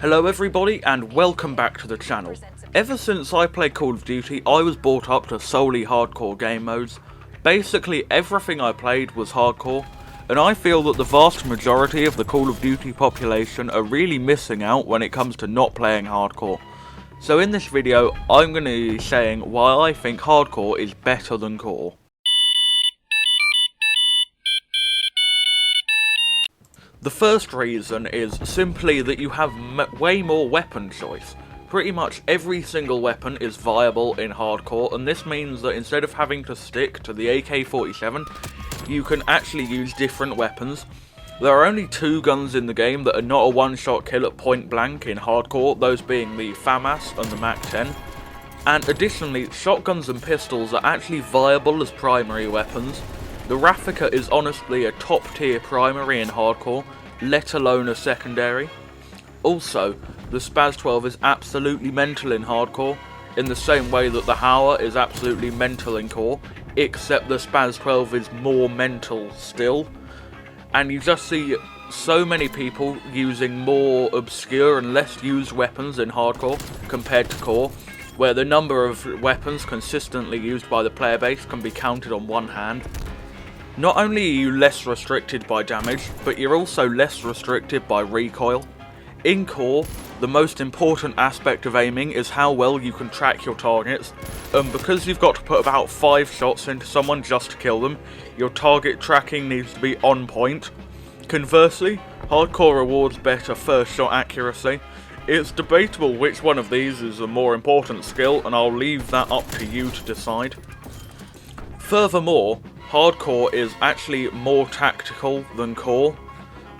Hello everybody and welcome back to the channel. Ever since I played Call of Duty, I was brought up to solely hardcore game modes. Basically everything I played was hardcore, and I feel that the vast majority of the Call of Duty population are really missing out when it comes to not playing hardcore. So in this video, I'm going to be saying why I think hardcore is better than core. The first reason is simply that you have way more weapon choice. Pretty much every single weapon is viable in hardcore, and this means that instead of having to stick to the AK-47, you can actually use different weapons. There are only two guns in the game that are not a one-shot kill at point blank in hardcore, those being the FAMAS and the MAC-10. And additionally, shotguns and pistols are actually viable as primary weapons. The Raffica is honestly a top tier primary in hardcore, let alone a secondary. Also, the Spaz 12 is absolutely mental in hardcore, in the same way that the Hauer is absolutely mental in core, except the Spaz 12 is more mental still. And you just see so many people using more obscure and less used weapons in hardcore compared to core, where the number of weapons consistently used by the player base can be counted on one hand. Not only are you less restricted by damage, but you're also less restricted by recoil. In core, the most important aspect of aiming is how well you can track your targets, and because you've got to put about 5 shots into someone just to kill them, your target tracking needs to be on point. Conversely, hardcore rewards better first shot accuracy. It's debatable which one of these is a more important skill, and I'll leave that up to you to decide. Furthermore, hardcore is actually more tactical than core.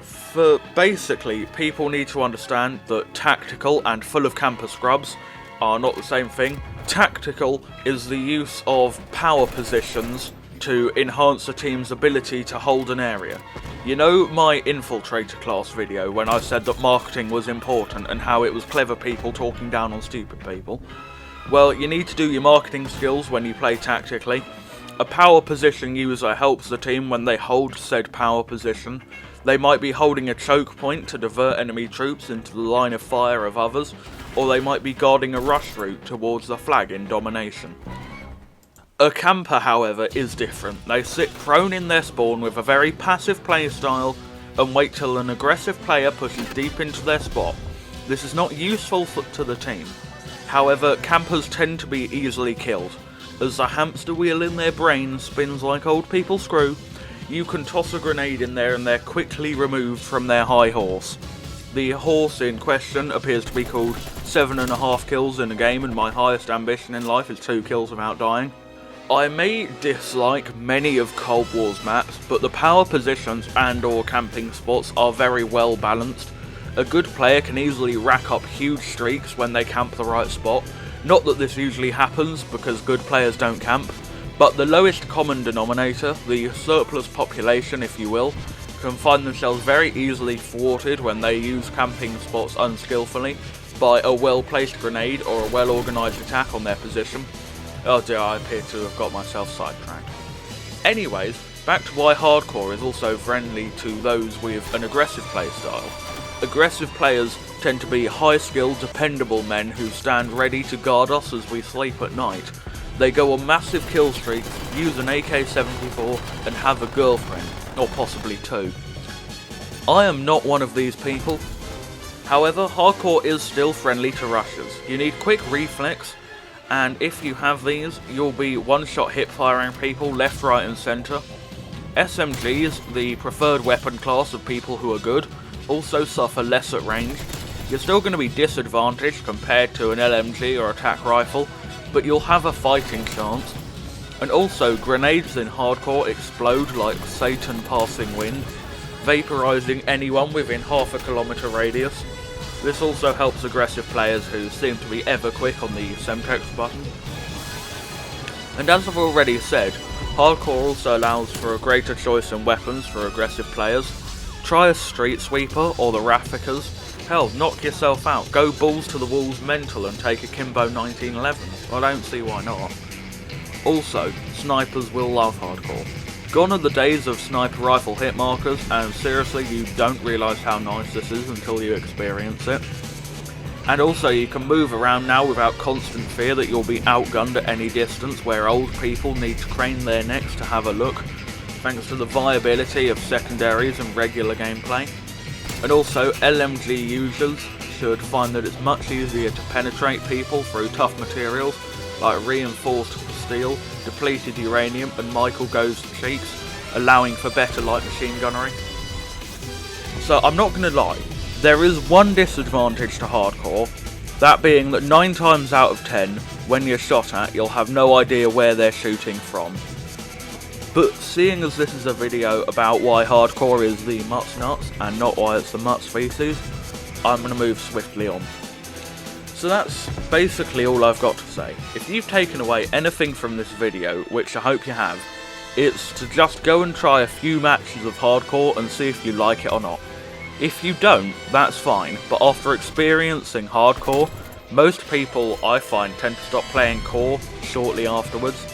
For basically, people need to understand that tactical and full of camper scrubs are not the same thing. Tactical is the use of power positions to enhance a team's ability to hold an area. You know my infiltrator class video when I said that marketing was important and how it was clever people talking down on stupid people? Well, you need to do your marketing skills when you play tactically. A power position user helps the team when they hold said power position. They might be holding a choke point to divert enemy troops into the line of fire of others, or they might be guarding a rush route towards the flag in domination. A camper, however, is different. They sit prone in their spawn with a very passive playstyle and wait till an aggressive player pushes deep into their spot. This is not useful to the team. However, campers tend to be easily killed. As the hamster wheel in their brain spins like old people screw, you can toss a grenade in there and they're quickly removed from their high horse. The horse in question appears to be called 7.5 kills in a game, and my highest ambition in life is 2 kills without dying. I may dislike many of Cold War's maps, but the power positions and or camping spots are very well balanced. A good player can easily rack up huge streaks when they camp the right spot. Not that this usually happens, because good players don't camp, but the lowest common denominator, the surplus population if you will, can find themselves very easily thwarted when they use camping spots unskillfully by a well-placed grenade or a well-organised attack on their position. Oh dear, I appear to have got myself sidetracked. Anyways, back to why hardcore is also friendly to those with an aggressive playstyle. Aggressive players tend to be high-skilled, dependable men who stand ready to guard us as we sleep at night. They go on massive kill streaks, use an AK-74, and have a girlfriend, or possibly 2. I am not one of these people. However, hardcore is still friendly to rushers. You need quick reflex, and if you have these, you'll be one-shot hip-firing people left, right, and centre. SMGs, the preferred weapon class of people who are good, also suffer less at range. You're still going to be disadvantaged compared to an LMG or attack rifle, but you'll have a fighting chance. And also, grenades in hardcore explode like Satan passing wind, vaporising anyone within half a kilometre radius. This also helps aggressive players who seem to be ever quick on the Semtex button. And as I've already said, hardcore also allows for a greater choice in weapons for aggressive players. Try a street sweeper or the Rafficas. Hell, knock yourself out, go balls to the walls mental and take a Kimbo 1911. I don't see why not. Also, snipers will love hardcore. Gone are the days of sniper rifle hit markers, and seriously, you don't realise how nice this is until you experience it. And also, you can move around now without constant fear that you'll be outgunned at any distance, where old people need to crane their necks to have a look, thanks to the viability of secondaries and regular gameplay. And also, LMG users should find that it's much easier to penetrate people through tough materials like reinforced steel, depleted uranium and Michael Goes cheeks, allowing for better light machine gunnery. So I'm not going to lie, there is one disadvantage to hardcore, that being that 9 times out of 10, when you're shot at, you'll have no idea where they're shooting from. But seeing as this is a video about why hardcore is the mutt's nuts and not why it's the mutt's feces, I'm going to move swiftly on. So that's basically all I've got to say. If you've taken away anything from this video, which I hope you have, it's to just go and try a few matches of hardcore and see if you like it or not. If you don't, that's fine, but after experiencing hardcore, most people I find tend to stop playing core shortly afterwards.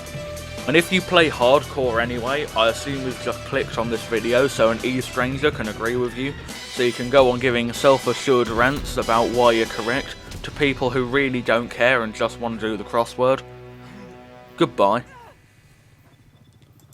And if you play hardcore anyway, I assume you've just clicked on this video so an e-stranger can agree with you, so you can go on giving self-assured rants about why you're correct to people who really don't care and just want to do the crossword. Goodbye.